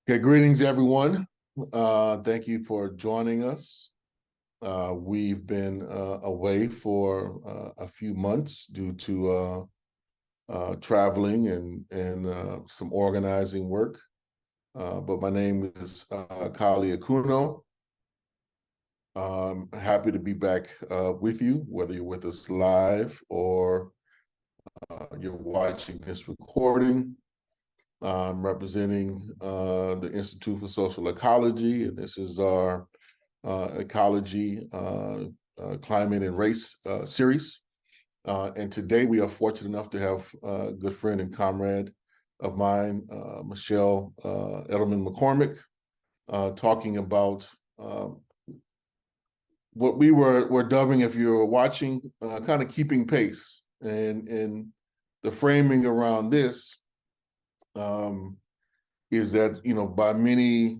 Okay, greetings, everyone. Thank you for joining us. We've been away for a few months due to traveling and some organizing work. But my name is Kali Akuno. I'm happy to be back with you, whether you're with us live or you're watching this recording. I'm representing the Institute for Social Ecology, and this is our ecology, climate and race series. And today we are fortunate enough to have a good friend and comrade of mine, Michelle Edelman McCormick, talking about what we were dubbing, if you're watching, kind of keeping pace. And the framing around this is that, by many,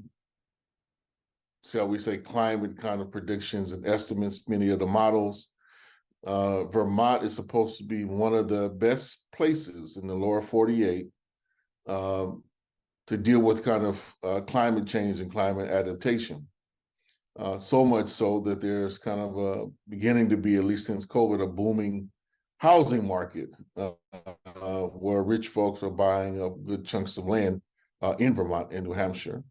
shall we say, climate kind of predictions and estimates, many of the models, Vermont is supposed to be one of the best places in the lower 48 to deal with kind of climate change and climate adaptation. So much so that there's kind of beginning to be, at least since COVID, a booming housing market where rich folks are buying up good chunks of land in Vermont and New Hampshire,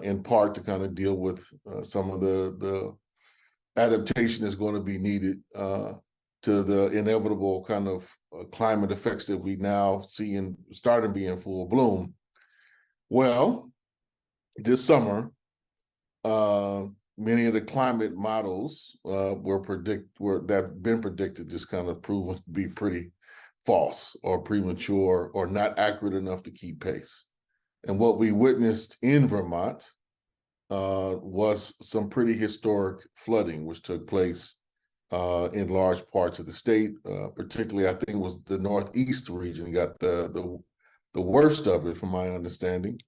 in part to kind of deal with some of the adaptation that's going to be needed to the inevitable kind of climate effects that we now see and starting to be in full bloom. Well, this summer, many of the climate models that have been predicted just kind of proven to be pretty false or premature or not accurate enough to keep pace. And what we witnessed in Vermont was some pretty historic flooding, which took place in large parts of the state, particularly I think it was the Northeast region got the worst of it, from my understanding.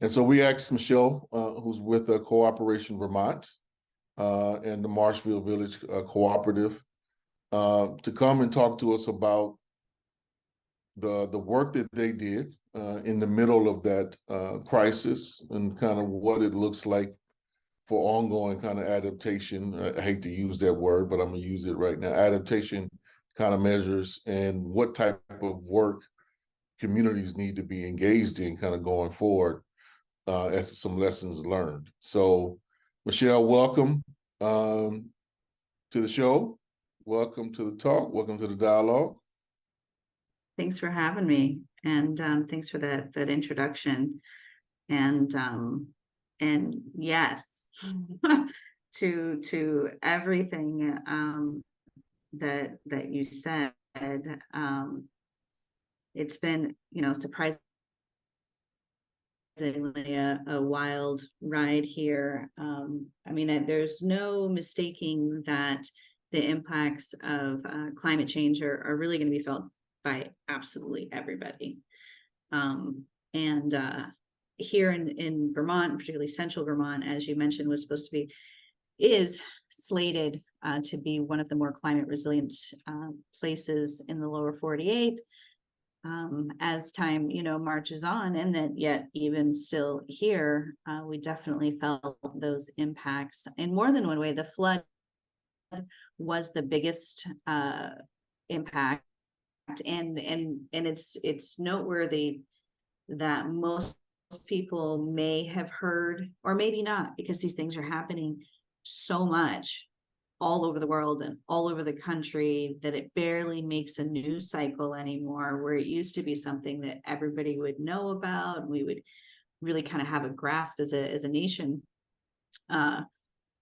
And so we asked Michelle, who's with Cooperation Vermont and the Marshfield Village Cooperative, to come and talk to us about the work that they did in the middle of that crisis and kind of what it looks like for ongoing kind of adaptation. I hate to use that word, but I'm going to use it right now. Adaptation kind of measures and what type of work communities need to be engaged in kind of going forward as some lessons learned. So, Michelle, welcome to the show. Welcome to the talk. Welcome to the dialogue. Thanks for having me, and thanks for that introduction. And yes, to everything that you said. It's been, surprisingly a wild ride here. I mean, there's no mistaking that the impacts of climate change are really going to be felt by absolutely everybody. And here in Vermont, particularly central Vermont, as you mentioned, is slated to be one of the more climate resilient places in the lower 48 as time, marches on. And that yet even still here, we definitely felt those impacts in more than one way. The flood was the biggest impact. And it's noteworthy that most people may have heard, or maybe not, because these things are happening so much all over the world and all over the country that it barely makes a news cycle anymore, where it used to be something that everybody would know about, and we would really kind of have a grasp as a nation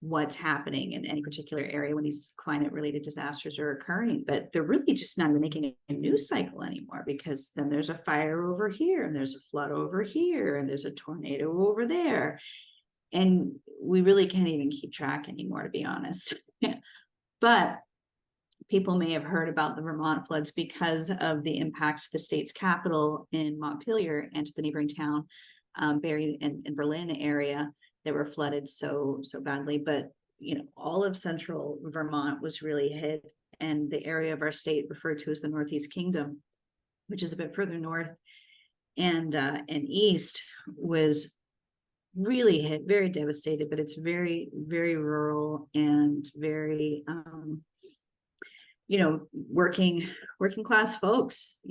what's happening in any particular area when these climate related disasters are occurring. But they're really just not making a news cycle anymore, because then there's a fire over here and there's a flood over here and there's a tornado over there, and we really can't even keep track anymore, to be honest. But people may have heard about the Vermont floods because of the impacts to the state's capital in Montpelier and to the neighboring town, Barrie and Berlin area, that were flooded so badly. But all of central Vermont was really hit, and the area of our state referred to as the Northeast Kingdom, which is a bit further north, and east was really hit, very devastated, but it's very, very rural and very, working class folks,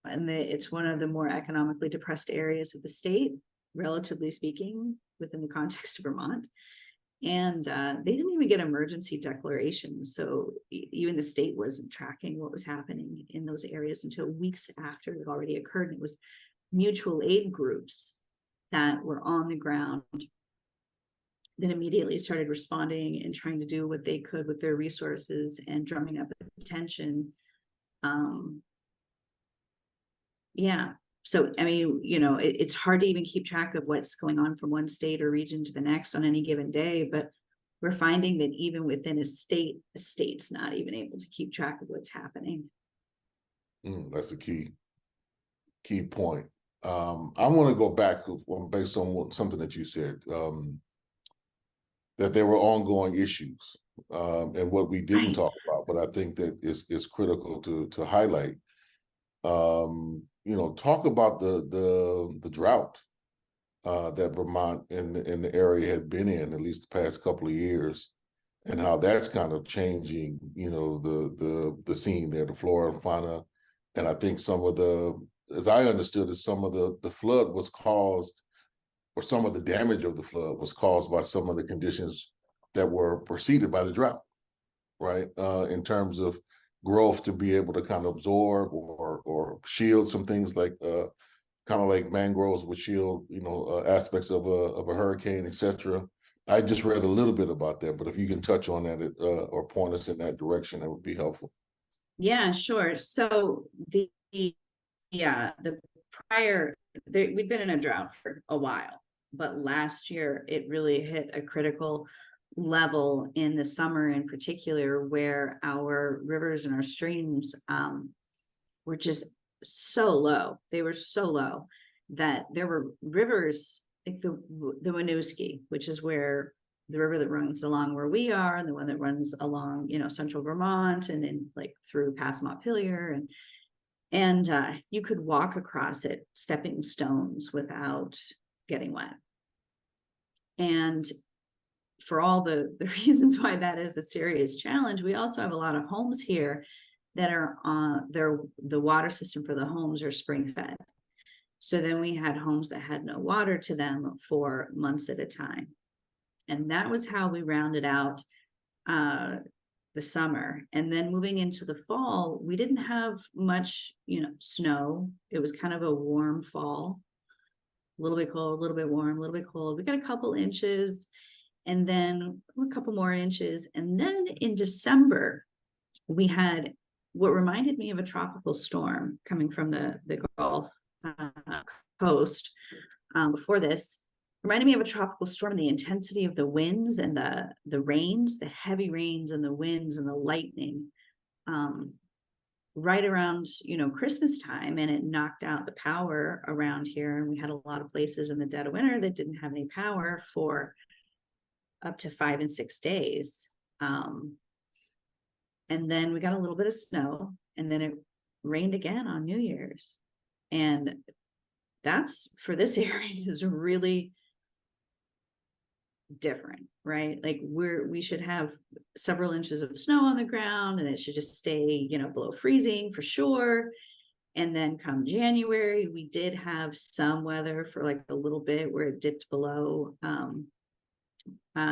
and it's one of the more economically depressed areas of the state, relatively speaking, within the context of Vermont. And they didn't even get emergency declarations. So even the state wasn't tracking what was happening in those areas until weeks after it already occurred. And it was mutual aid groups that were on the ground that immediately started responding and trying to do what they could with their resources and drumming up attention. Yeah. So, I mean, it's hard to even keep track of what's going on from one state or region to the next on any given day, but we're finding that even within a state's not even able to keep track of what's happening. That's a key point. I want to go back based on something that you said, that there were ongoing issues, and what we didn't talk about, but I think that is critical to highlight. Talk about the drought that Vermont and the area had been in at least the past couple of years, and how that's kind of changing, the scene there, the flora and fauna. And I think as I understood it, some of the flood was caused, or some of the damage of the flood was caused by some of the conditions that were preceded by the drought, right? In terms of growth to be able to kind of absorb or shield some things, like kind of like mangroves would shield, aspects of a hurricane, etc. I just read a little bit about that, but if you can touch on that or point us in that direction, that would be helpful. Yeah, sure. So the prior, we've been in a drought for a while, but last year it really hit a critical level in the summer in particular, where our rivers and our streams were just so low. They were so low that there were rivers like the Winooski, which is where the river that runs along where we are, and the one that runs along, central Vermont and then like through past Montpelier, and you could walk across it stepping stones without getting wet. And for all the reasons why that is a serious challenge, we also have a lot of homes here that are on the water system for the homes are spring fed. So then we had homes that had no water to them for months at a time. And that was how we rounded out the summer. And then moving into the fall, we didn't have much, snow. It was kind of a warm fall, a little bit cold, a little bit warm, a little bit cold. We got a couple inches, and then a couple more inches. And then in December, we had what reminded me of a tropical storm coming from the Gulf Coast. Before this, reminded me of a tropical storm, and the intensity of the winds and the rains, the heavy rains and the winds and the lightning, right around, Christmas time. And it knocked out the power around here. And we had a lot of places in the dead of winter that didn't have any power for up to 5 and 6 days. And then we got a little bit of snow, and then it rained again on New Year's. And that's, for this area, is really different, right? Like we should have several inches of snow on the ground, and it should just stay, below freezing for sure. And then come January, we did have some weather for like a little bit where it dipped below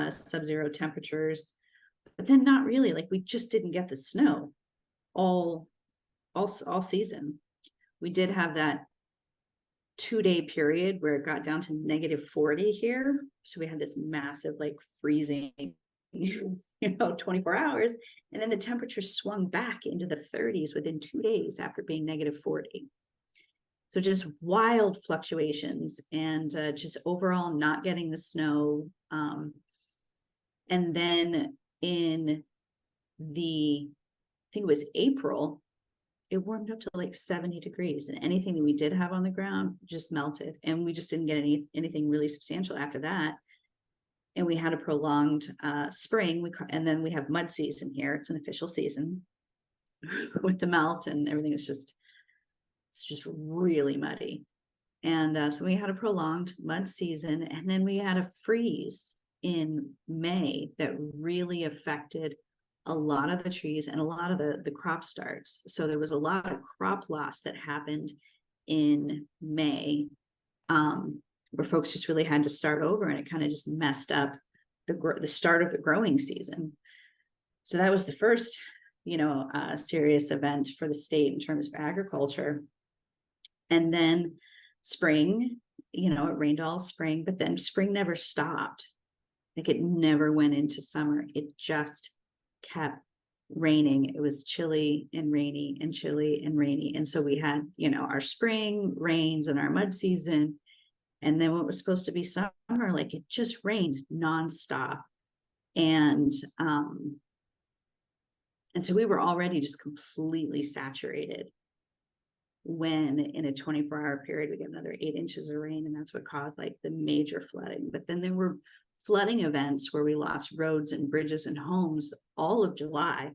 sub-zero temperatures, but then not really. Like we just didn't get the snow all season. We did have that 2-day period where it got down to -40 here. So we had this massive like freezing, 24 hours. And then the temperature swung back into the 30s within 2 days after being -40. So just wild fluctuations, and just overall not getting the snow. And then in I think it was April, it warmed up to like 70 degrees, and anything that we did have on the ground just melted, and we just didn't get anything really substantial after that. And we had a prolonged spring, and then we have mud season here. It's an official season with the melt, and everything is just it's just really muddy. And so we had a prolonged mud season, and then we had a freeze in May that really affected a lot of the trees and a lot of the crop starts. So there was a lot of crop loss that happened in May, where folks just really had to start over, and it kind of just messed up the start of the growing season. So that was the first, serious event for the state in terms of agriculture. And then spring, it rained all spring, but then spring never stopped. Like, it never went into summer. It just kept raining. It was chilly and rainy and chilly and rainy. And so we had, our spring rains and our mud season. And then what was supposed to be summer, like, it just rained nonstop. And so we were already just completely saturated when in a 24-hour period we get another 8 inches of rain, and that's what caused like the major flooding. But then there were flooding events where we lost roads and bridges and homes all of July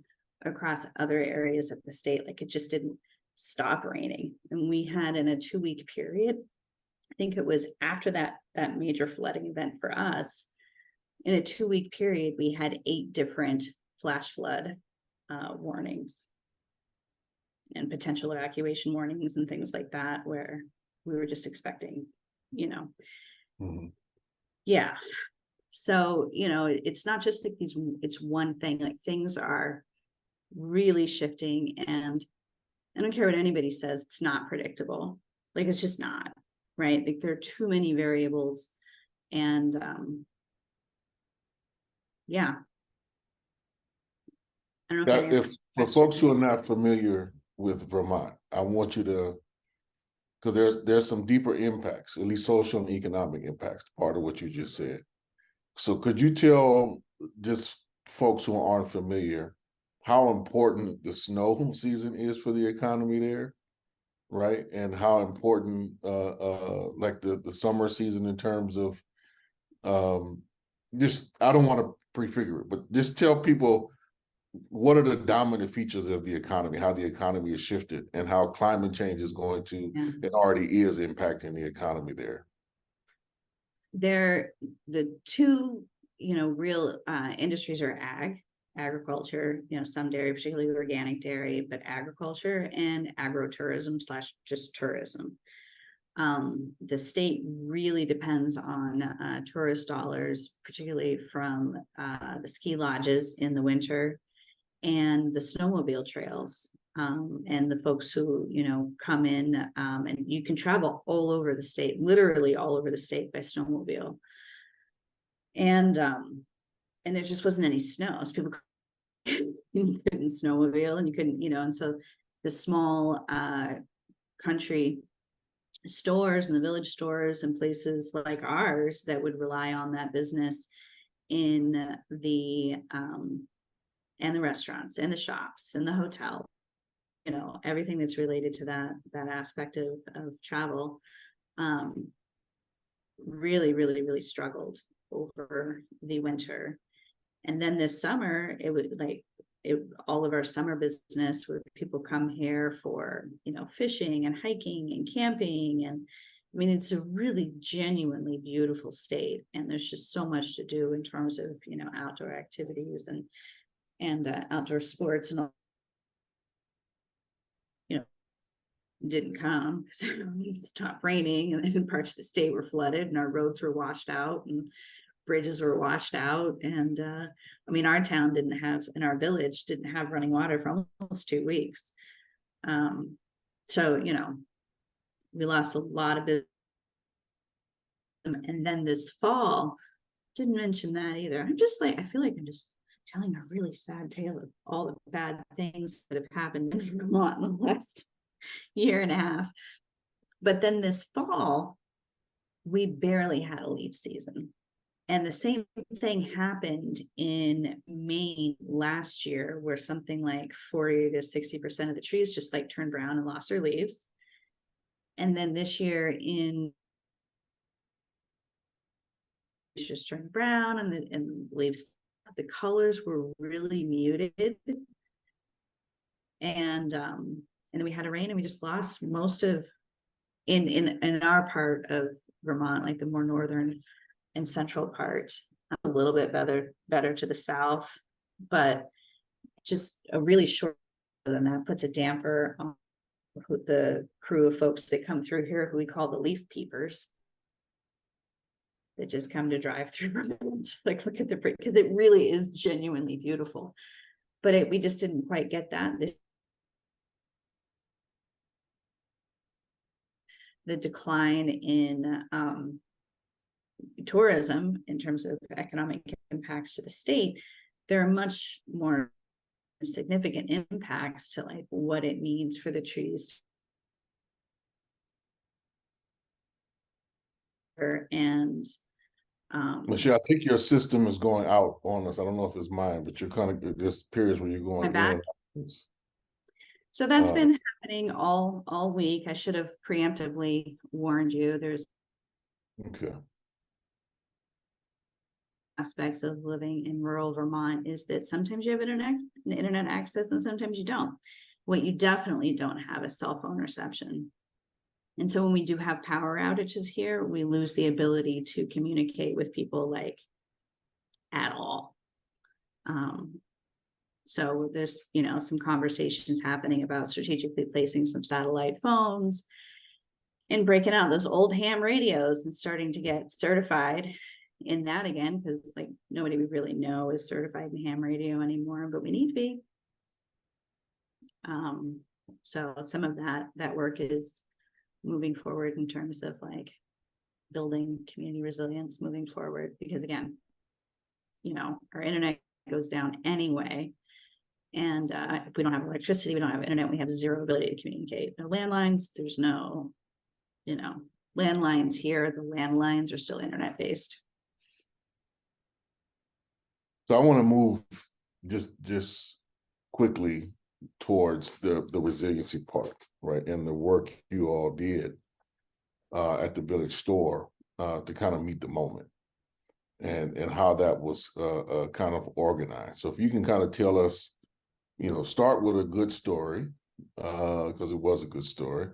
across other areas of the state. Like, it just didn't stop raining. And we had, in a 2-week period, I think it was after that major flooding event for us, in a 2-week period, we had 8 different flash flood warnings and potential evacuation warnings and things like that, where we were just expecting, yeah. So, it's not just like it's one thing. Like, things are really shifting, and I don't care what anybody says, it's not predictable. Like, it's just not, right? Like, there are too many variables. And yeah. I don't know if for folks who are not familiar with Vermont, I want you to, because there's some deeper impacts, at least social and economic impacts, part of what you just said. So could you tell just folks who aren't familiar how important the snow season is for the economy there, right? And how important like the summer season in terms of just, I don't want to prefigure it, but just tell people what are the dominant features of the economy, how the economy is shifted, and how climate change is going to, it already is impacting the economy there. The two, real industries are agriculture, some dairy, particularly organic dairy, but agriculture and agrotourism / just tourism. The state really depends on tourist dollars, particularly from the ski lodges in the winter and the snowmobile trails, and the folks who, come in, and you can travel all over the state, literally all over the state by snowmobile. And there just wasn't any snow, so people couldn't snowmobile, and you couldn't, and so the small country stores and the village stores and places like ours that would rely on that business in the and the restaurants and the shops and the hotel, everything that's related to that aspect of travel, really, really, really struggled over the winter. And then this summer, it would all of our summer business, where people come here for, fishing and hiking and camping. And I mean, it's a really genuinely beautiful state, and there's just so much to do in terms of, outdoor activities and outdoor sports, and all, didn't come because it stopped raining, and then parts of the state were flooded, and our roads were washed out, and bridges were washed out. And I mean, our town in our village didn't have running water for almost 2 weeks. So, we lost a lot of business. And then this fall, didn't mention that either. I feel like I'm just telling a really sad tale of all the bad things that have happened in Vermont in the last year and a half. But then this fall, we barely had a leaf season. And the same thing happened in Maine last year, where something like 40 to 60% of the trees just like turned brown and lost their leaves. And then this year just turned brown, and the leaves, the colors were really muted. And then we had a rain and we just lost most of in our part of Vermont, like the more northern and central part, a little bit better to the south, but just a really short than that puts a damper on the crew of folks that come through here, who we call the leaf peepers, that just come to drive through Vermont. Like, look at the, because it really is genuinely beautiful, but we just didn't quite get that. The decline in tourism in terms of economic impacts to the state, there are much more significant impacts to like what it means for the trees. And Michelle, I think your system is going out on us. I don't know if it's mine, but you're kind of, there's periods where you're going in and out. So that's been happening all week. I should have preemptively warned you. There's okay. Aspects of living in rural Vermont is that sometimes you have internet access and sometimes you don't. What you definitely don't have is cell phone reception. And so when we do have power outages here, we lose the ability to communicate with people like at all. So there's, some conversations happening about strategically placing some satellite phones and breaking out those old ham radios and starting to get certified in that again, because like nobody we really know is certified in ham radio anymore, but we need to be. So some of that work is moving forward in terms of like building community resilience moving forward, because again, our internet goes down anyway. And if we don't have electricity, we don't have internet, we have zero ability to communicate. No landlines, there's no, landlines here, the landlines are still internet based. So I want to move just quickly towards the resiliency part, right? And the work you all did at the village store to kind of meet the moment and how that was kind of organized. So if you can kind of tell us, start with a good story, because it was a good story.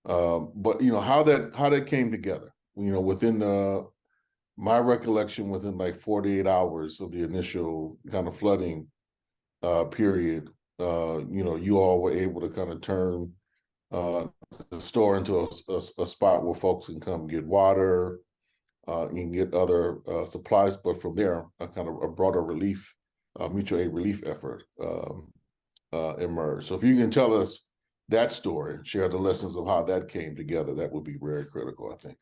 But how that came together, within my recollection, within like 48 hours of the initial kind of flooding period, you all were able to kind of turn the store into a spot where folks can come get water, you can get other supplies, but from there, a kind of a broader relief, mutual aid relief effort emerged. So if you can tell us that story, share the lessons of how that came together, that would be very critical, I think.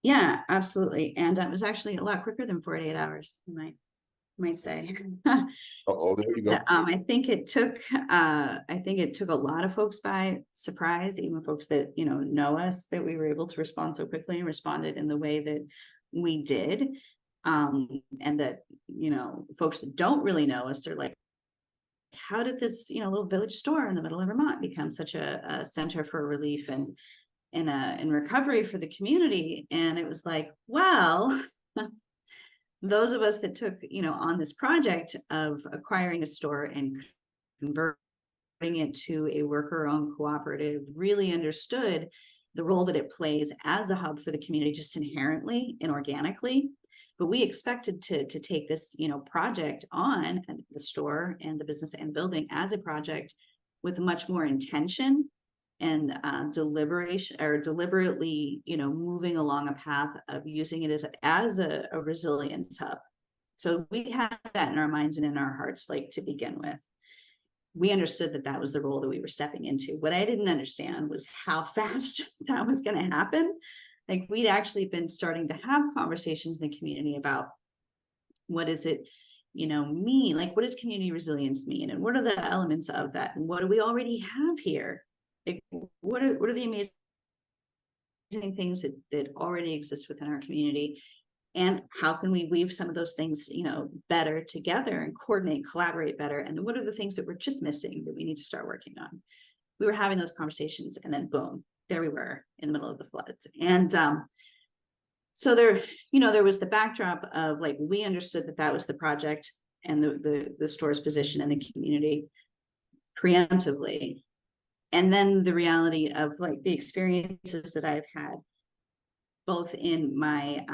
Yeah, absolutely. And it was actually a lot quicker than 48 hours, you might say. Oh, there you go. I think it took a lot of folks by surprise, even folks that know us, that we were able to respond so quickly and responded in the way that we did. And that folks that don't really know us, they're like, how did this little village store in the middle of Vermont become such a center for relief and in recovery for the community? And it was like, well, those of us that took, on this project of acquiring a store and converting it to a worker-owned cooperative really understood the role that it plays as a hub for the community, just inherently and organically. But we expected to take this, project on, the store and the business and building, as a project with much more intention and deliberation, or deliberately, moving along a path of using it as a resilience hub. So we had that in our minds and in our hearts, like, to begin with. We understood that was the role that we were stepping into. What I didn't understand was how fast that was going to happen. Like, we'd actually been starting to have conversations in the community about what does it, mean? Like, what does community resilience mean? And what are the elements of that? And what do we already have here? Like, what are the amazing things that already exist within our community? And how can we weave some of those things, better together and coordinate, collaborate better? And what are the things that we're just missing that we need to start working on? We were having those conversations, and then boom, there we were in the middle of the floods. And so there was the backdrop of, like, we understood that was the project and the store's position in the community preemptively. And then the reality of like the experiences that I've had, both in my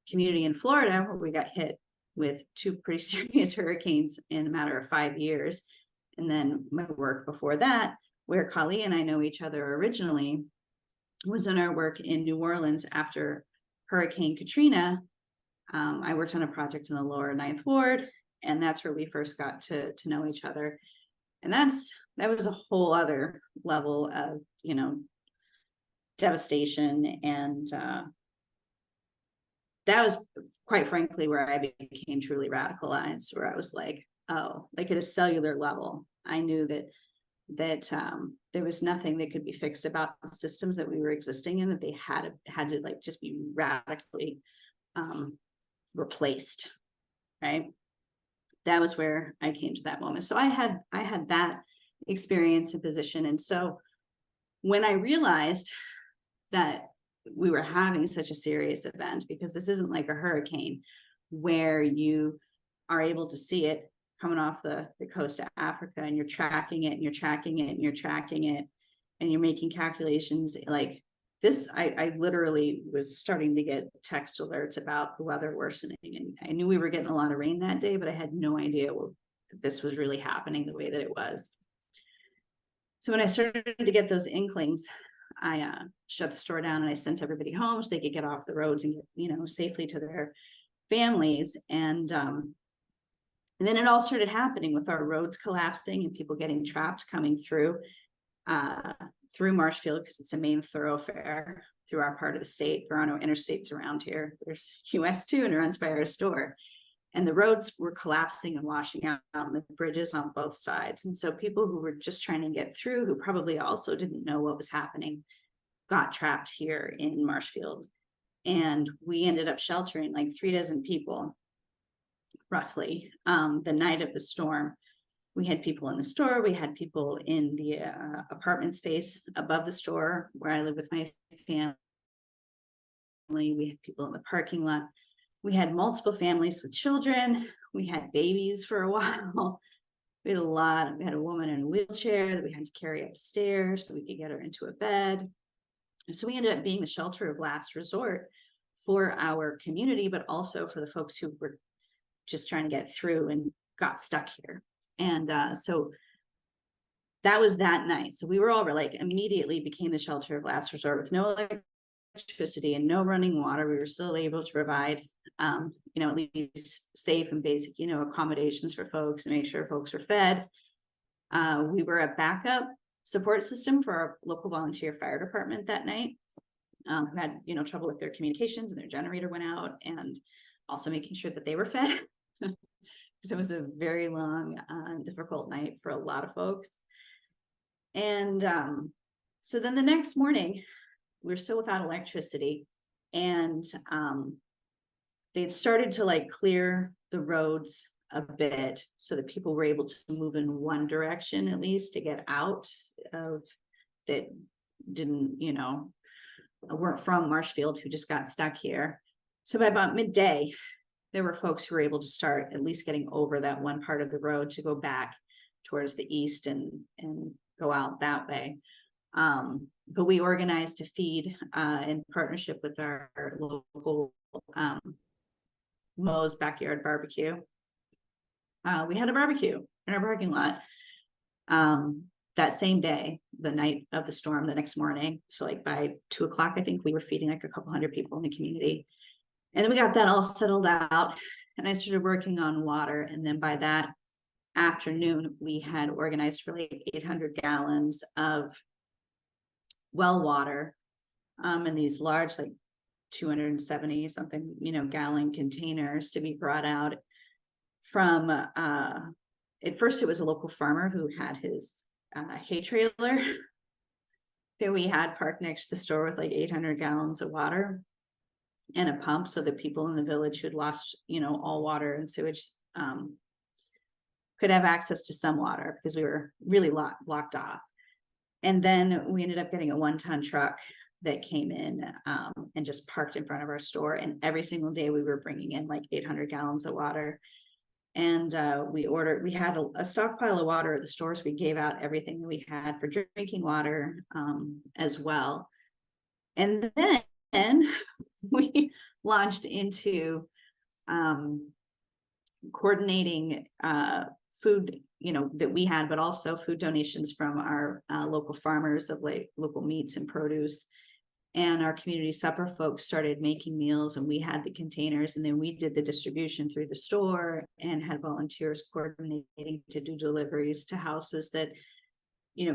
community in Florida, where we got hit with 2 pretty serious hurricanes in a matter of 5 years. And then my work before that, where Kali and I know each other originally, was in our work in New Orleans after Hurricane Katrina. I worked on a project in the lower 9th Ward, and that's where we first got to know each other. And that was a whole other level of, you know, devastation. And that was, quite frankly, where I became truly radicalized, where I was like, oh, like at a cellular level, I knew that there was nothing that could be fixed about the systems that we were existing in, that they had to like just be radically replaced, right? That was where I came to that moment. So I had that experience and position. And so when I realized that we were having such a serious event, because this isn't like a hurricane where you are able to see it coming off the coast of Africa, and you're tracking it and you're tracking it and you're tracking it, and you're making calculations like this. I literally was starting to get text alerts about the weather worsening, and I knew we were getting a lot of rain that day, but I had no idea that this was really happening the way that it was. So when I started to get those inklings, I shut the store down and I sent everybody home so they could get off the roads and get, you know, safely to their families. And then it all started happening with our roads collapsing and people getting trapped coming through Marshfield, because it's a main thoroughfare through our part of the state. There are no interstates around here. There's US 2 and it runs by our store. And the roads were collapsing and washing out the bridges on both sides. And so people who were just trying to get through, who probably also didn't know what was happening, got trapped here in Marshfield. And we ended up sheltering like 36 people, roughly, the night of the storm. We had people in the store. We had people in the apartment space above the store where I live with my family. We had people in the parking lot. We had multiple families with children. We had babies for a while. We had a woman in a wheelchair that we had to carry upstairs so we could get her into a bed. So we ended up being the shelter of last resort for our community, but also for the folks who were just trying to get through and got stuck here. And so that was that night. So we were all like immediately became the shelter of last resort with no electricity and no running water. We were still able to provide, you know, at least safe and basic, you know, accommodations for folks and make sure folks were fed. We were a backup support system for our local volunteer fire department that night, who had, you know, trouble with their communications and their generator went out, and also making sure that they were fed. Because it was a very long, difficult night for a lot of folks. And so then the next morning, we were still without electricity, and they'd started to like clear the roads a bit so that people were able to move in one direction at least to get out of that didn't, you know, weren't from Marshfield, who just got stuck here. So by about midday, there were folks who were able to start at least getting over that one part of the road to go back towards the east and go out that way. But we organized to feed in partnership with our local Moe's Backyard Barbecue. We had a barbecue in our parking lot that same day, the night of the storm, the next morning. So like by 2 o'clock, I think we were feeding like a couple hundred people in the community. And then we got that all settled out and I started working on water. And then by that afternoon, we had organized for like 800 gallons of well water in these large, like 270 something, you know, gallon containers to be brought out from, at first it was a local farmer who had his hay trailer that we had parked next to the store with like 800 gallons of water and a pump so that people in the village who had lost, you know, all water and sewage could have access to some water, because we were really blocked off. And then we ended up getting a 1-ton truck that came in and just parked in front of our store. And every single day we were bringing in like 800 gallons of water. And we had a stockpile of water at the store, so we gave out everything that we had for drinking water as well. And then we launched into coordinating food, that we had, but also food donations from our local farmers of like local meats and produce. And our community supper folks started making meals, and we had the containers, and then we did the distribution through the store and had volunteers coordinating to do deliveries to houses that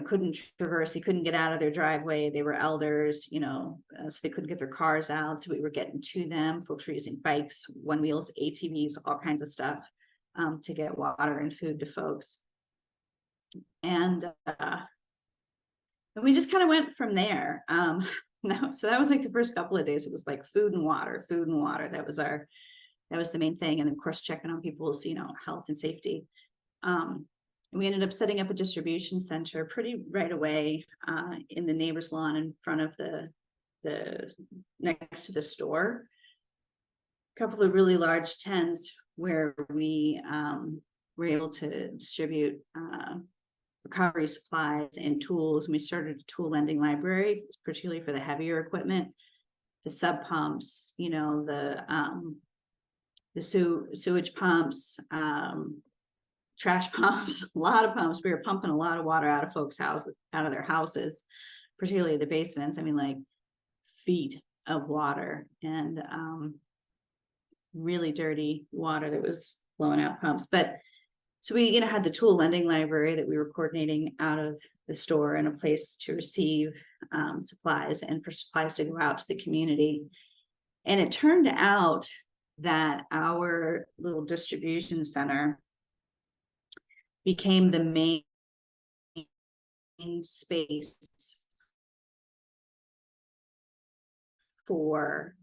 couldn't traverse, they couldn't get out of their driveway, they were elders, so they couldn't get their cars out, so we were getting to them. Folks were using bikes, one wheels, ATVs, all kinds of stuff to get water and food to folks. And we just kind of went from there. So that was like the first couple of days. It was like food and water. That was the main thing. And of course, checking on people's, health and safety. We ended up setting up a distribution center pretty right away in the neighbor's lawn in front of the next to the store. A couple of really large tents where we were able to distribute recovery supplies and tools. And we started a tool lending library, particularly for the heavier equipment, the sub pumps, the sewage pumps, trash pumps, a lot of pumps. We were pumping a lot of water out of folks' houses, out of their houses, particularly the basements. I mean, like feet of water, and really dirty water that was blowing out pumps. But so we, had the tool lending library that we were coordinating out of the store, and a place to receive supplies and for supplies to go out to the community. And it turned out that our little distribution center became the main space for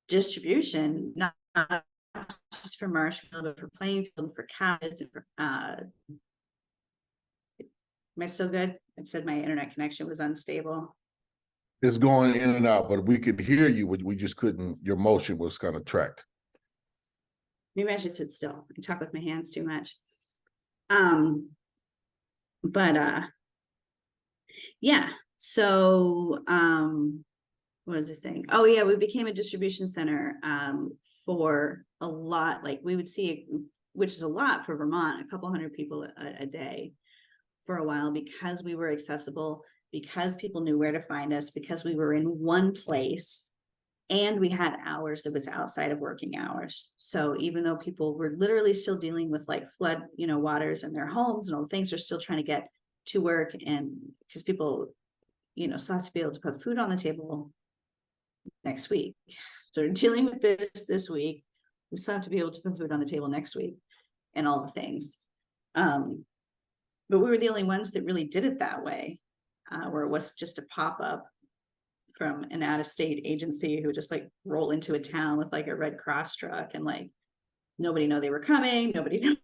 distribution, not just for Marshfield, but for Plainfield, for Cass, and for am I still good? It said my internet connection was unstable. It's going in and out, but we could hear you. We just couldn't. Your motion was kind of tracked. Maybe I should sit still. I talk with my hands too much. Yeah. So what was I saying? Oh yeah, we became a distribution center for a lot. Like we would see, which is a lot for Vermont, a couple hundred people a day for a while, because we were accessible, because people knew where to find us, because we were in one place, and we had hours that was outside of working hours. So even though people were literally still dealing with like flood, waters in their homes and all the things, they're still trying to get to work, and because people, still have to be able to put food on the table next week. So we're dealing with this week. We still have to be able to put food on the table next week, and all the things. But we were the only ones that really did it that way, where it was just a pop-up from an out-of-state agency who would just like roll into a town with like a Red Cross truck, and like nobody knew they were coming, nobody knew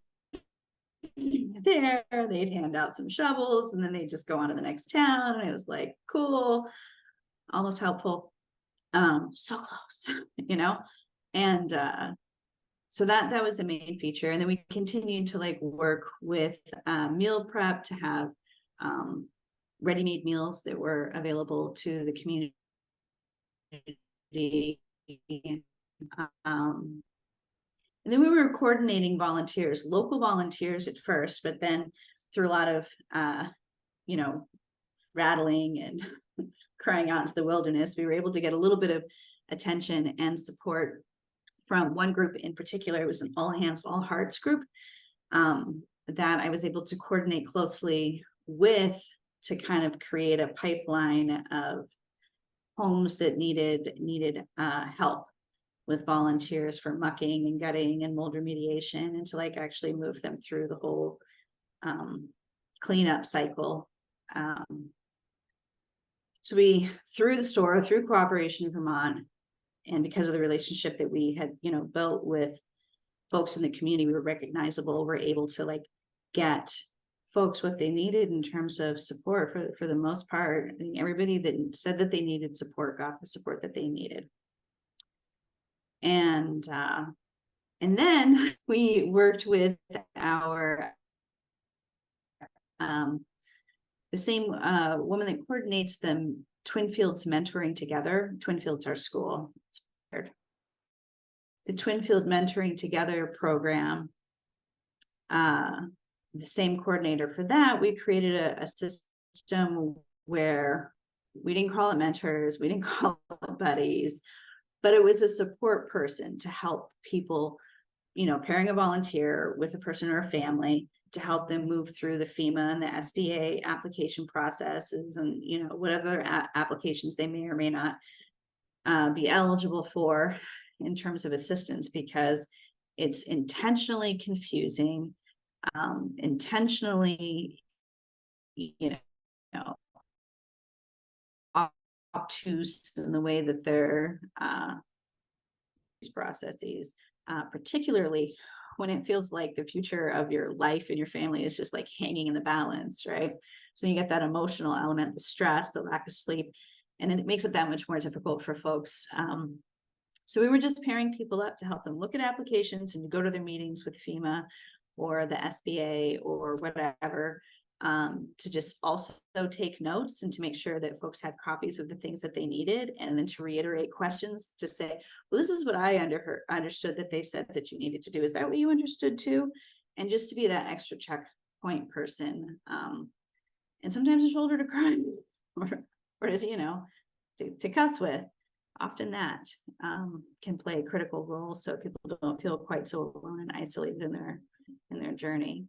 there. They'd hand out some shovels, and then they'd just go on to the next town, and it was like cool, almost helpful, so close, and so that was the main feature. And then we continued to like work with meal prep to have ready-made meals that were available to the community. And then we were coordinating volunteers, local volunteers at first, but then through a lot of rattling and crying out into the wilderness, we were able to get a little bit of attention and support from one group in particular. It was an all hands, all hearts group that I was able to coordinate closely with, to kind of create a pipeline of homes that needed help with volunteers for mucking and gutting and mold remediation, and to like actually move them through the whole cleanup cycle. So we, through the store, through Cooperation Vermont, and because of the relationship that we had, built with folks in the community, we were recognizable. We're able to like get folks what they needed in terms of support for the most part. I mean, everybody that said that they needed support got the support that they needed. And And then we worked with our the same woman that coordinates the Twin Fields Mentoring Together. Twin Fields, our school. The Twin Field Mentoring Together program. The same coordinator for that, we created a system where we didn't call it mentors, we didn't call it buddies, but it was a support person to help people, pairing a volunteer with a person or a family to help them move through the FEMA and the SBA application processes, and what other applications they may or may not be eligible for in terms of assistance, because it's intentionally confusing, intentionally, obtuse in the way that they're these processes, particularly when it feels like the future of your life and your family is just like hanging in the balance, right? So you get that emotional element, the stress, the lack of sleep, and it makes it that much more difficult for folks. So we were just pairing people up to help them look at applications and go to their meetings with FEMA or the SBA or whatever, to just also take notes and to make sure that folks had copies of the things that they needed, and then to reiterate questions to say, well, this is what I understood that they said that you needed to do. Is that what you understood too? And just to be that extra checkpoint person, and sometimes a shoulder to cry or to cuss with. Often that can play a critical role, so people don't feel quite so alone and isolated in their journey.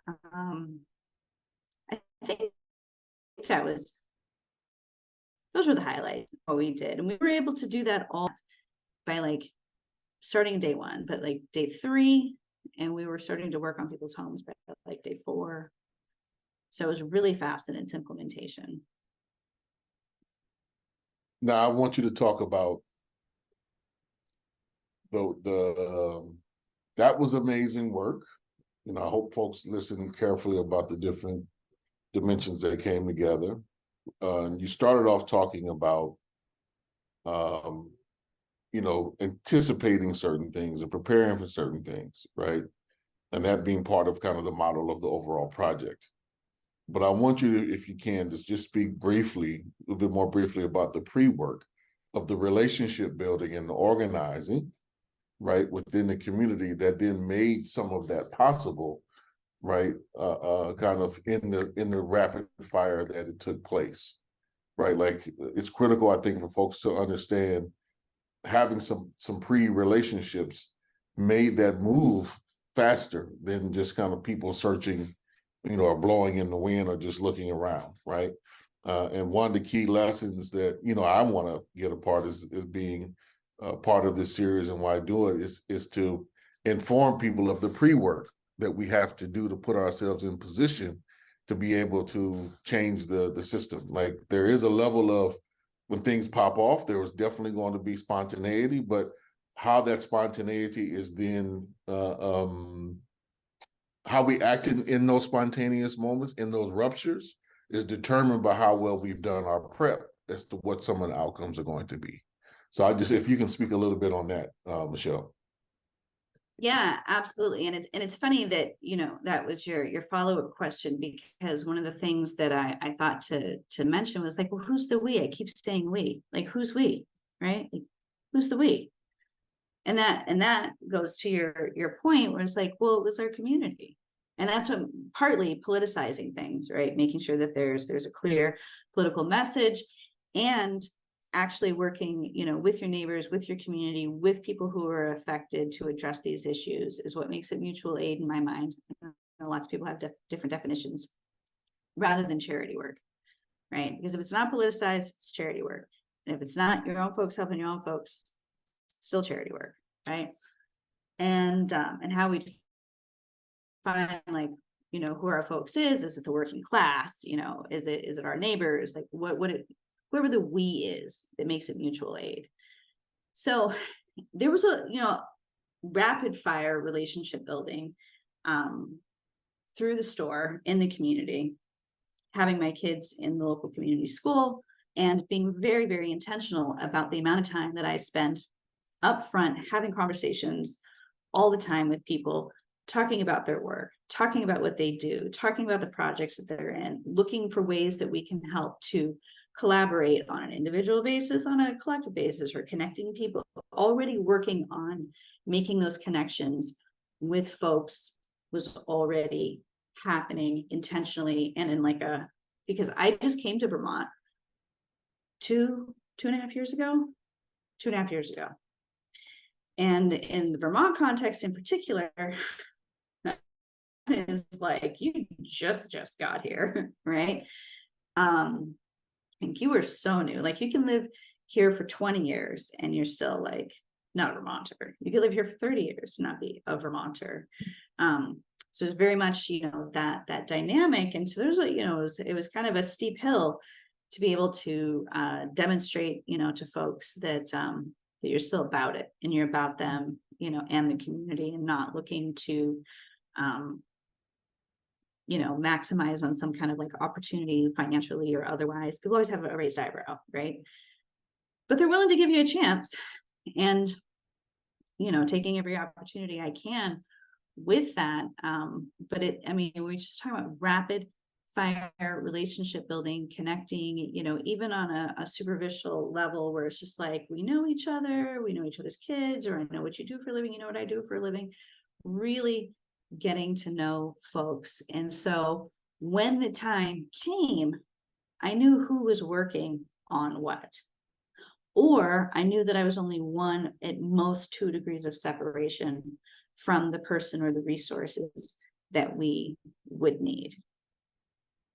I think those were the highlights of what we did, and we were able to do that all by starting day 1, but day 3, and we were starting to work on people's homes by day 4. So it was really fast in its implementation. Now I want you to talk about that was amazing work. I hope folks listen carefully about the different dimensions that came together. And you started off talking about, anticipating certain things and preparing for certain things, right? And that being part of kind of the model of the overall project. But I want you to, if you can, just speak briefly, a little bit more briefly about the pre-work of the relationship building and the organizing, right, within the community that then made some of that possible, right, kind of in the rapid fire that it took place, right? It's critical, I think, for folks to understand having some pre-relationships made that move faster than just kind of people searching, or blowing in the wind or just looking around, right? And one of the key lessons that, I want to get a part is being part of this series, and why I do it is to inform people of the pre-work that we have to do to put ourselves in position to be able to change the system. There is a level of, when things pop off, there was definitely going to be spontaneity, but how that spontaneity is then how we act in those spontaneous moments, in those ruptures, is determined by how well we've done our prep as to what some of the outcomes are going to be. So if you can speak a little bit on that, Michelle. Yeah, absolutely. And it's funny that, that was your follow-up question, because one of the things that I thought to mention was well, who's the we? I keep saying we, who's we, right? Who's the we? And that goes to your point, where it's well, it was our community. And that's what partly politicizing things, right? Making sure that there's a clear political message, and actually working, with your neighbors, with your community, with people who are affected to address these issues is what makes it mutual aid in my mind. Lots of people have different definitions, rather than charity work, right? Because if it's not politicized, it's charity work. And if it's not your own folks helping your own folks, still charity work, right? And how we define who our folks is it the working class? Is it our neighbors? Whoever the we is that makes it mutual aid. So there was a rapid fire relationship building through the store, in the community, having my kids in the local community school, and being very, very intentional about the amount of time that I spend upfront, having conversations all the time with people, talking about their work, talking about what they do, talking about the projects that they're in, looking for ways that we can help to collaborate on an individual basis, on a collective basis, or connecting people, already working on making those connections with folks was already happening intentionally and in like a, because I just came to Vermont two and a half years ago. And in the Vermont context in particular, is like, you just got here, right? Like you were so new. Like you can live here for 20 years and you're still like not a Vermonter. You could live here for 30 years and not be a Vermonter. So it's very much, you know, that dynamic. And so there's a, you know, it was kind of a steep hill to be able to demonstrate, you know, to folks that that you're still about it and you're about them, you know, and the community, and not looking to you know, maximize on some kind of like opportunity financially or otherwise. People always have a raised eyebrow, right? But they're willing to give you a chance, and, you know, taking every opportunity I can with that. But it, I mean, we're just talking about rapid fire relationship building, connecting, you know, even on a superficial level where it's just like, we know each other, we know each other's kids, or I know what you do for a living, you know what I do for a living, really getting to know folks. And so when the time came, I knew who was working on what, or I knew that I was only one, at most 2 degrees of separation from the person or the resources that we would need.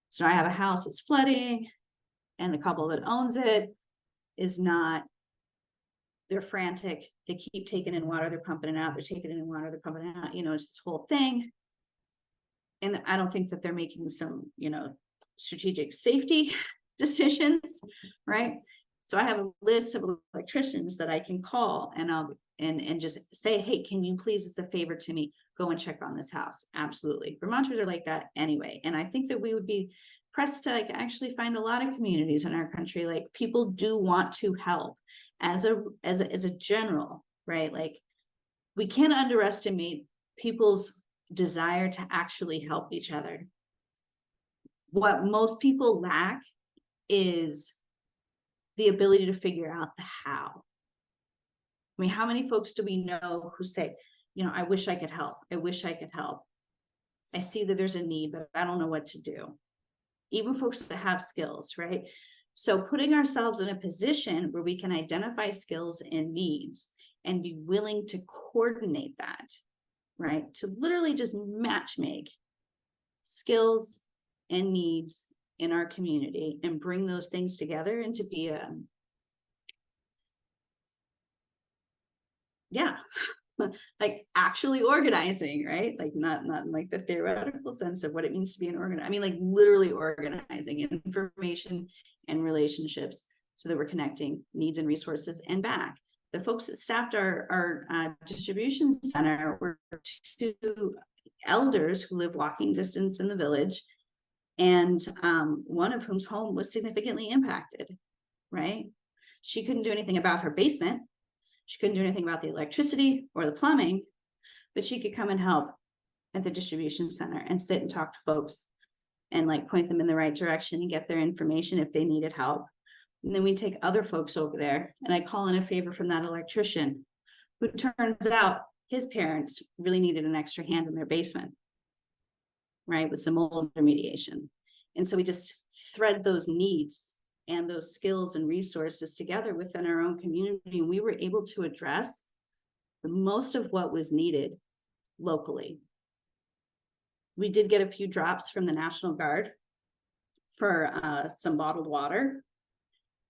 So I have a house that's flooding, and the couple that owns it is not, they're frantic. They keep taking in water, they're pumping it out, they're taking in water, they're pumping it out, you know, it's this whole thing. And I don't think that they're making some, you know, strategic safety decisions, right? So I have a list of electricians that I can call, and I'll and just say, hey, can you please, as a favor to me, go and check on this house? Absolutely. Vermonters are like that anyway. And I think that we would be pressed to like actually find a lot of communities in our country, like people do want to help as a general, right? Like we can't underestimate people's desire to actually help each other. What most people lack is the ability to figure out the how. I mean, how many folks do we know who say, you know, I wish I could help. I wish I could help. I see that there's a need, but I don't know what to do. Even folks that have skills, right? So putting ourselves in a position where we can identify skills and needs and be willing to coordinate that, right? To literally just match make skills and needs in our community and bring those things together, and to be a, yeah, like actually organizing, right? Like not in like the theoretical sense of what it means to be an organizer. I mean, like literally organizing information and relationships so that we're connecting needs and resources and back. The folks that staffed our distribution center were 2 elders who live walking distance in the village, and one of whom's home was significantly impacted, right? She couldn't do anything about her basement. She couldn't do anything about the electricity or the plumbing, but she could come and help at the distribution center and sit and talk to folks and like point them in the right direction and get their information if they needed help. And then we take other folks over there, and I call in a favor from that electrician, who turns out his parents really needed an extra hand in their basement, right, with some mold remediation. And so we just thread those needs and those skills and resources together within our own community. And we were able to address the most of what was needed locally. We did get a few drops from the National Guard for some bottled water.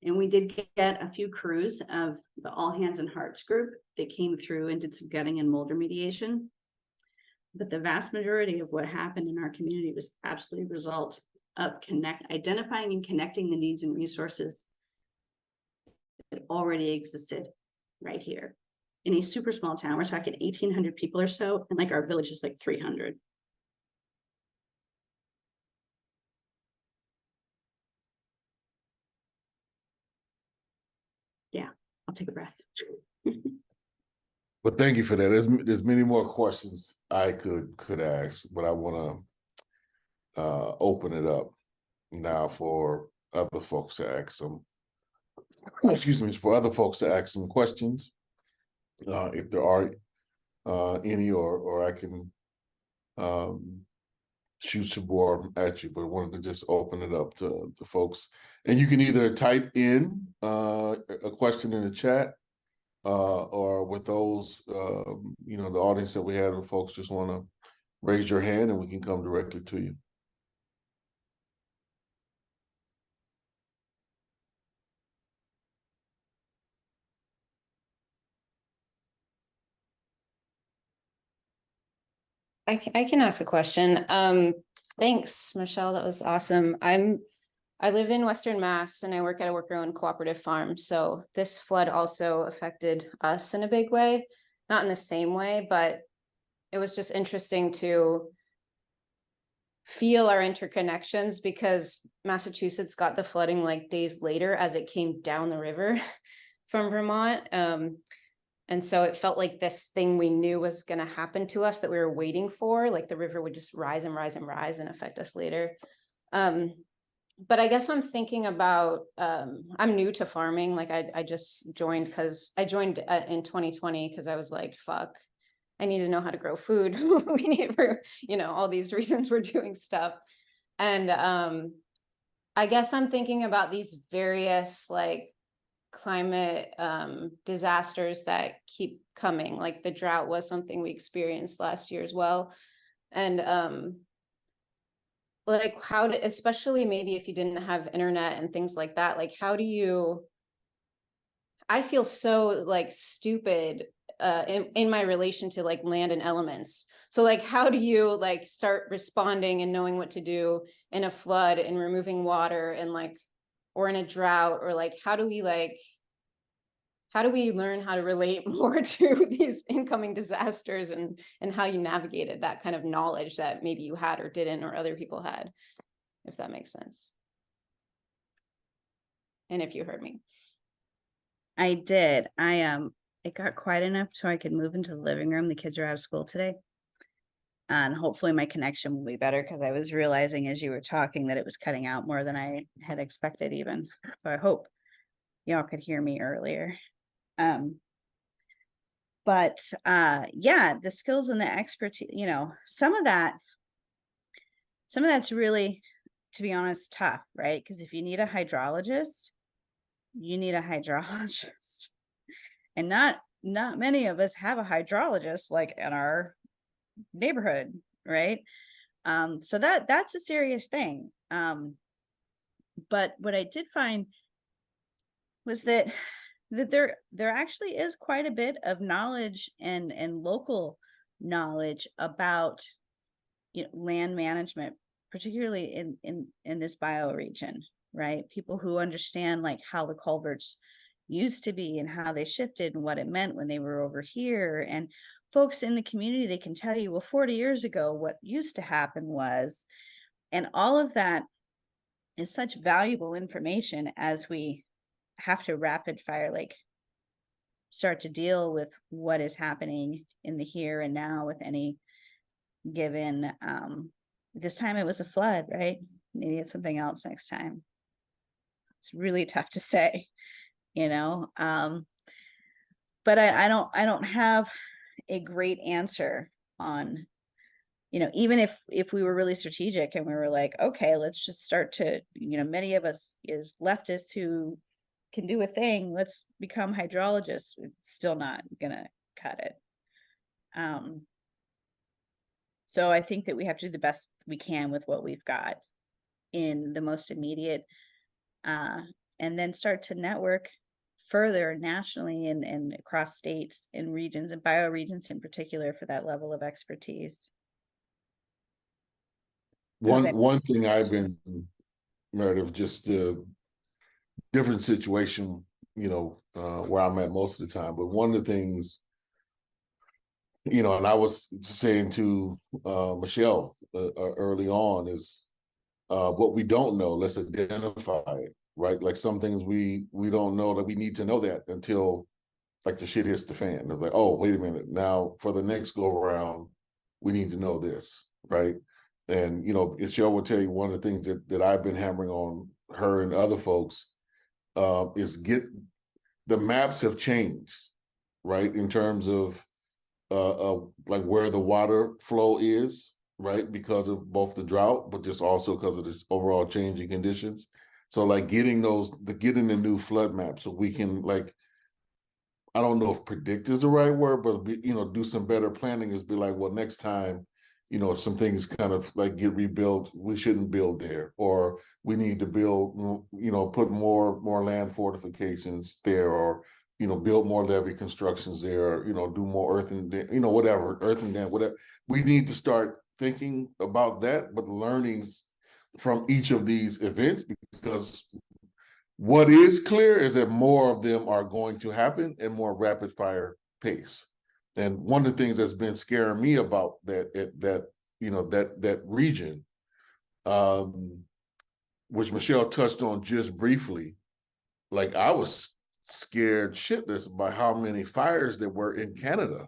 And we did get a few crews of the All Hands and Hearts group that came through and did some gutting and mold remediation. But the vast majority of what happened in our community was absolutely a result of identifying and connecting the needs and resources that already existed right here in a super small town. We're talking 1,800 people or so, and like our village is like 300. Yeah, I'll take a breath. But thank you for that. There's many more questions I could ask, but I want to open it up now for other folks to ask some. Excuse me, for other folks to ask some questions, if there are any, or I can shoot some more at you. But I wanted to just open it up to the folks, and you can either type in a question in the chat, or with those, the audience that we have, the folks just want to raise your hand and we can come directly to you. I can ask a question. Thanks, Michelle. That was awesome. I live in Western Mass and I work at a worker-owned cooperative farm. So this flood also affected us in a big way, not in the same way, but it was just interesting to feel our interconnections because Massachusetts got the flooding like days later as it came down the river from Vermont. And so it felt like this thing we knew was going to happen to us that we were waiting for, like the river would just rise and rise and rise and affect us later. But I guess I'm thinking about, I'm new to farming. Like I just joined in 2020 because I was like, fuck, I need to know how to grow food. We need for, all these reasons we're doing stuff. And I guess I'm thinking about these various like climate disasters that keep coming. Like the drought was something we experienced last year as well. And like how to, especially maybe if you didn't have internet and things like that, like how do you, I feel so like stupid in my relation to like land and elements. So like, how do you like start responding and knowing what to do in a flood and removing water and like, or in a drought, or like, how do we learn how to relate more to these incoming disasters and how you navigated that kind of knowledge that maybe you had or didn't, or other people had, if that makes sense. And if you heard me. I did. It got quiet enough so I could move into the living room. The kids are out of school today. And hopefully my connection will be better because I was realizing as you were talking that it was cutting out more than I had expected even. So I hope y'all could hear me earlier. But yeah, the skills and the expertise, some of that's really, to be honest, tough, right? Because if you need a hydrologist, you need a hydrologist. And not many of us have a hydrologist like in our neighborhood, right? So that's a serious thing. But what I did find was that there actually is quite a bit of knowledge and local knowledge about land management, particularly in this bioregion, right? People who understand like how the culverts used to be and how they shifted and what it meant when they were over here. And folks in the community, they can tell you, well, 40 years ago, what used to happen was, and all of that is such valuable information as we have to rapid fire, like start to deal with what is happening in the here and now with any given, this time it was a flood, right? Maybe it's something else next time. It's really tough to say, but I don't have a great answer on, even if we were really strategic and we were like, okay, let's just start to, many of us is leftists who can do a thing, let's become hydrologists. It's still not gonna cut it. So I think that we have to do the best we can with what we've got in the most immediate, and then start to network further nationally and across states and regions and bioregions in particular for that level of expertise. One thing I've been, Meredith, just a different situation, where I'm at most of the time. But one of the things, and I was saying to Michelle early on is what we don't know, let's identify it, right? Like some things we don't know that we need to know that until like the shit hits the fan. It's like, oh, wait a minute. Now for the next go around, we need to know this, right? And Cheryl will tell you one of the things that I've been hammering on her and other folks is get the maps have changed, right? In terms of like where the water flow is, right? Because of both the drought, but just also because of the overall changing conditions. So like getting the new flood maps so we can like, I don't know if predict is the right word, but do some better planning is be like, well, next time, some things kind of like get rebuilt, we shouldn't build there, or we need to build, put more land fortifications there, or build more levee constructions there, do more earthen, whatever, earthen dam, whatever. We need to start thinking about that, but learnings from each of these events, because what is clear is that more of them are going to happen and more rapid fire pace. And one of the things that's been scaring me about that region, which Michelle touched on just briefly, like I was scared shitless by how many fires there were in Canada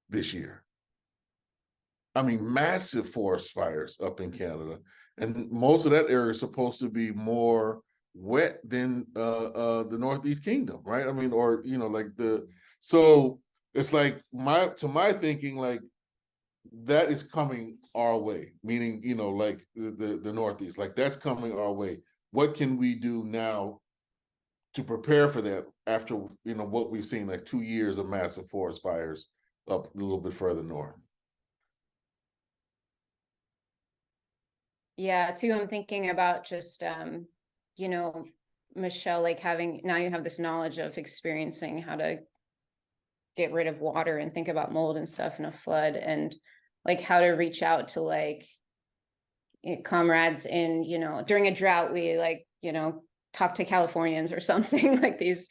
this year. I mean, massive forest fires up in Canada. And most of that area is supposed to be more wet than the Northeast Kingdom, right? I mean, or so it's like my thinking, like that is coming our way, meaning like the Northeast, like that's coming our way. What can we do now to prepare for that after what we've seen, like 2 years of massive forest fires up a little bit further north? Yeah, too, I'm thinking about just Michelle, like now you have this knowledge of experiencing how to get rid of water and think about mold and stuff in a flood, and like how to reach out to like comrades in during a drought. We like talk to Californians or something, like these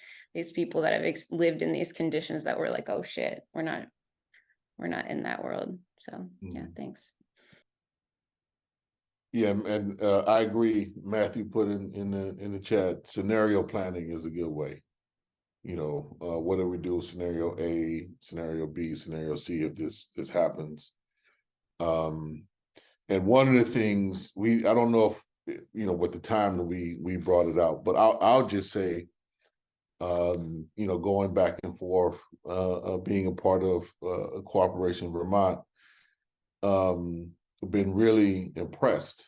people that have lived in these conditions that were like, oh shit, we're not in that world. So yeah, thanks. Yeah, and I agree. Matthew put in the chat, scenario planning is a good way. What do we do? Scenario A, scenario B, scenario C if this happens. And one of the things I don't know if with the time that we brought it out, but I'll just say, going back and forth, being a part of Cooperation Vermont, been really impressed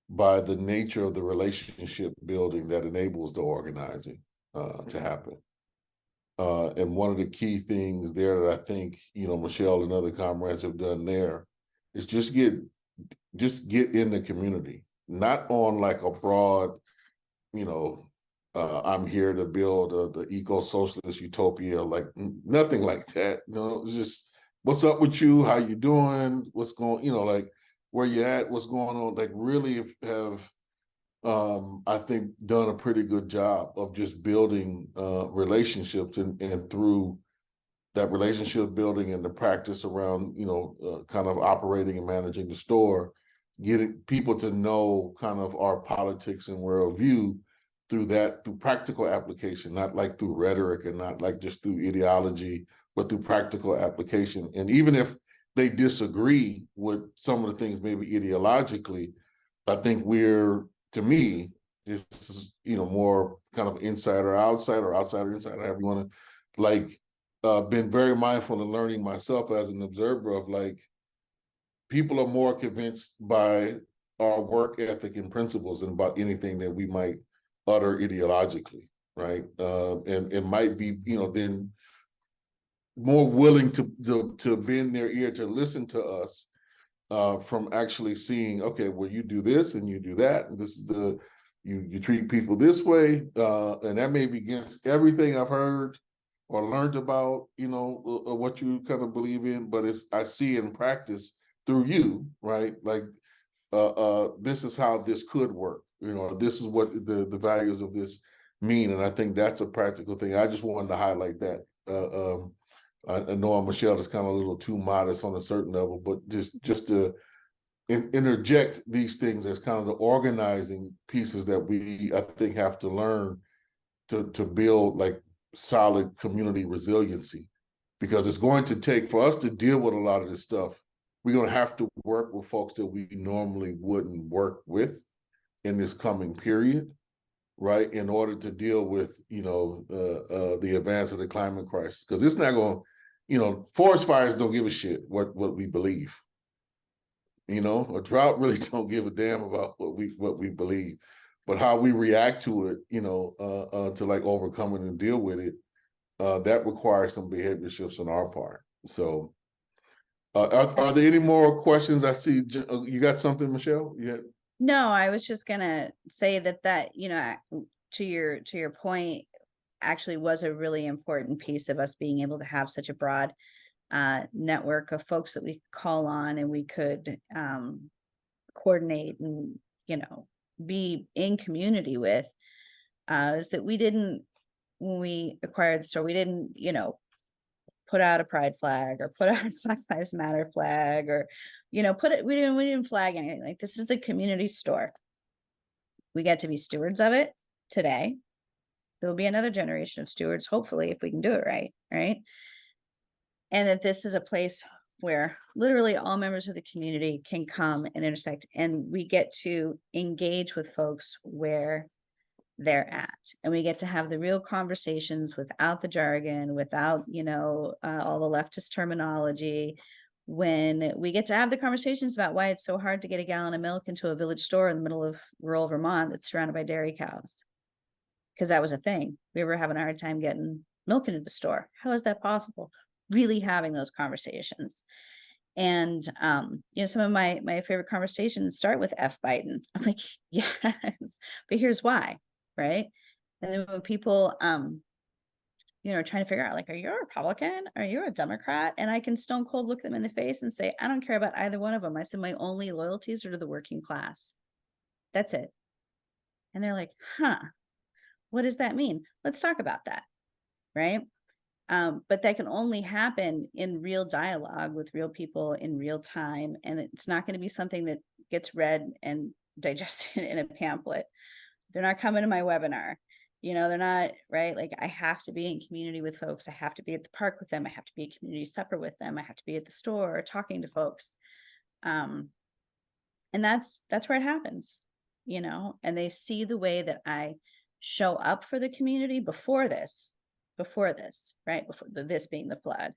by the nature of the relationship building that enables the organizing to happen. And one of the key things there that I think, Michelle and other comrades have done there is just get in the community, not on like a broad, I'm here to build the eco-socialist utopia, like nothing like that. It's just, what's up with you? How you doing? What's going, like where you at? What's going on? Like really have, I think, done a pretty good job of just building relationships, and through that relationship building and the practice around, kind of operating and managing the store, getting people to know kind of our politics and worldview through practical application, not like through rhetoric and not like just through ideology, but through practical application. And even if they disagree with some of the things maybe ideologically, I think to me, this is, more kind of insider outsider, or outsider insider, however you want to, like, been very mindful and learning myself as an observer of like, people are more convinced by our work ethic and principles than about anything that we might utter ideologically, right? And it might be, then more willing to bend their ear to listen to us, from actually seeing, okay, well, you do this and you do that, and this is you treat people this way, and that may be against everything I've heard or learned about, what you kind of believe in, but I see in practice through you, right? Like, this is how this could work. This is what the values of this mean, and I think that's a practical thing. I just wanted to highlight that. I know Michelle is kind of a little too modest on a certain level, but just to interject these things as kind of the organizing pieces that we, I think, have to learn to build like solid community resiliency, because it's going to take, for us to deal with a lot of this stuff, we're going to have to work with folks that we normally wouldn't work with in this coming period, right? In order to deal with, the advance of the climate crisis, because it's not going to, forest fires don't give a shit what we believe. A drought really don't give a damn about what we believe, but how we react to it, to like overcome it and deal with it, that requires some behavior shifts on our part. So, are there any more questions? I see you got something, Michelle? Yeah. No, I was just gonna say that to your point, actually was a really important piece of us being able to have such a broad network of folks that we call on, and we could coordinate and be in community with, is that we didn't, when we acquired the store, we didn't put out a pride flag or put out a Black Lives Matter flag, or we didn't flag anything. Like, this is the community store. We get to be stewards of it today. There'll be another generation of stewards, hopefully, if we can do it right. And that this is a place where literally all members of the community can come and intersect, and we get to engage with folks where they're at, and we get to have the real conversations without the jargon, without all the leftist terminology. When we get to have the conversations about why it's so hard to get a gallon of milk into a village store in the middle of rural Vermont that's surrounded by dairy cows, because that was a thing. We were having a hard time getting milk into the store. How is that possible? Really having those conversations. And some of my favorite conversations start with F Biden. I'm like, yes, but here's why, right? And then when people trying to figure out, like, are you a Republican? Are you a Democrat? And I can stone cold look them in the face and say, I don't care about either one of them. I said, my only loyalties are to the working class. That's it. And they're like, huh, what does that mean? Let's talk about that, right? But that can only happen in real dialogue with real people in real time. And it's not going to be something that gets read and digested in a pamphlet. They're not coming to my webinar. They're not, right? Like, I have to be in community with folks. I have to be at the park with them. I have to be at community supper with them. I have to be at the store talking to folks. And that's where it happens, and they see the way that I show up for the community before this, right? Before this being the flood.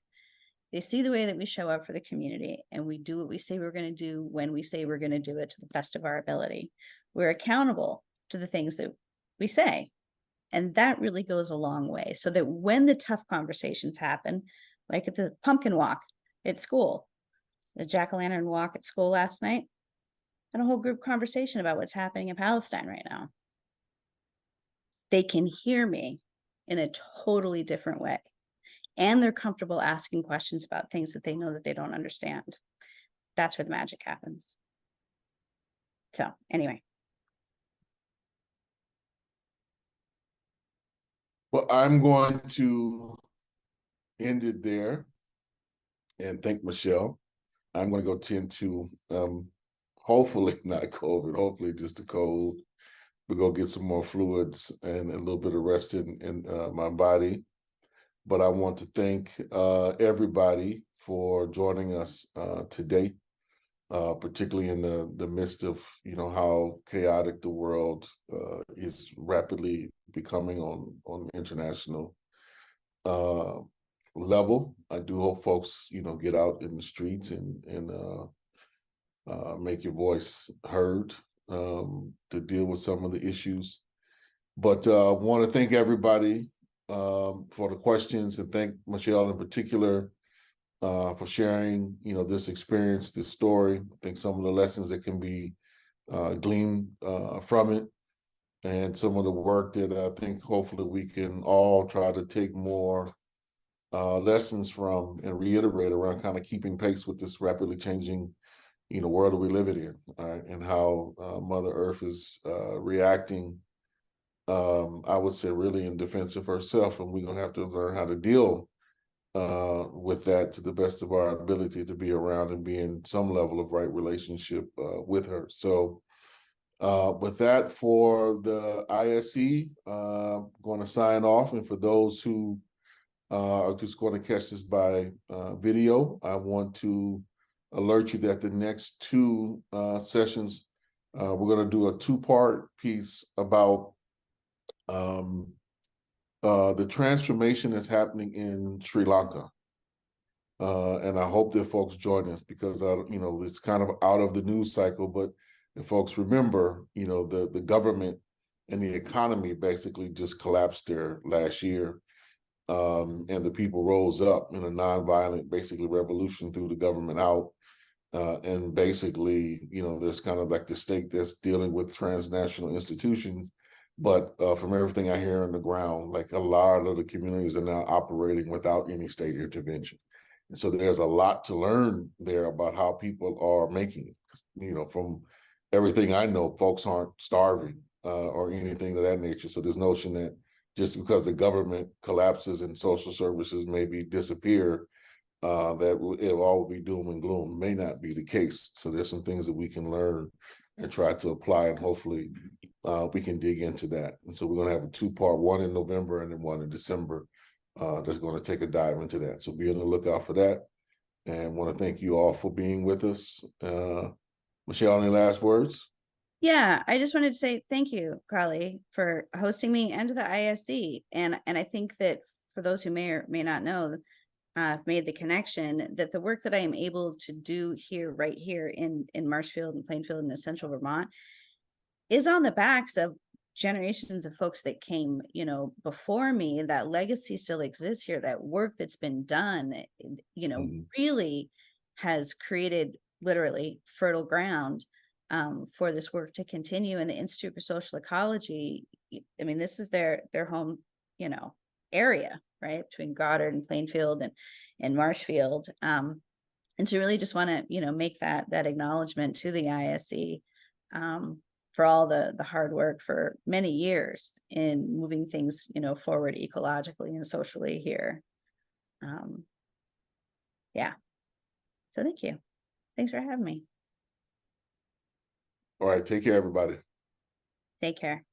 They see the way that we show up for the community, and we do what we say we're going to do when we say we're going to do it to the best of our ability. We're accountable to the things that we say. And that really goes a long way, so that when the tough conversations happen, like at the pumpkin walk at school, the jack-o'-lantern walk at school last night, and a whole group conversation about what's happening in Palestine right now. They can hear me in a totally different way. And they're comfortable asking questions about things that they know that they don't understand. That's where the magic happens. So anyway. Well, I'm going to end it there and thank Michelle. I'm going to go tend to, hopefully not COVID, hopefully just a cold. We'll go get some more fluids and a little bit of rest in my body. But I want to thank everybody for joining us today, particularly in the midst of how chaotic the world is rapidly becoming on international level. I do hope folks get out in the streets and make your voice heard to deal with some of the issues. But I want to thank everybody for the questions, and thank Michelle in particular for sharing this experience, this story. I think some of the lessons that can be gleaned from it, and some of the work that I think hopefully we can all try to take more lessons from and reiterate around kind of keeping pace with this rapidly changing world that we live in, and how Mother Earth is reacting, I would say, really in defense of herself, and we're going to have to learn how to deal with that to the best of our ability to be around and be in some level of right relationship with her. So With that, for the ISE, going to sign off, and for those who are just going to catch this by video, I want to alert you that the next two sessions, we're going to do a two-part piece about the transformation that's happening in Sri Lanka. And I hope that folks join us, because it's kind of out of the news cycle, but if folks remember, the government and the economy basically just collapsed there last year. And the people rose up in a nonviolent, basically, revolution, threw the government out. And basically, there's kind of like the state that's dealing with transnational institutions. But from everything I hear on the ground, like a lot of the communities are now operating without any state intervention. And so there's a lot to learn there about how people are making it. From everything I know, folks aren't starving or anything of that nature. So this notion that just because the government collapses and social services maybe disappear, that it all will be doom and gloom, may not be the case. So there's some things that we can learn and try to apply, and hopefully we can dig into that. And so we're going to have a two-part, one in November and then one in December, that's going to take a dive into that. So be on the lookout for that. And want to thank you all for being with us. Michelle, any last words? Yeah, I just wanted to say thank you, Carly, for hosting me and to the ISC. And I think that for those who may or may not know, I've made the connection that the work that I am able to do here, right here in Marshfield and Plainfield in central Vermont, is on the backs of generations of folks that came, before me. That legacy still exists here. That work that's been done, really has created literally fertile ground for this work to continue. And the Institute for Social Ecology, I mean, this is their home, area, right, between Goddard and Plainfield and Marshfield. And so really just want to, make that acknowledgement to the ISC for all the hard work for many years in moving things, forward ecologically and socially here. Yeah. So thank you. Thanks for having me. All right, take care, everybody. Take care.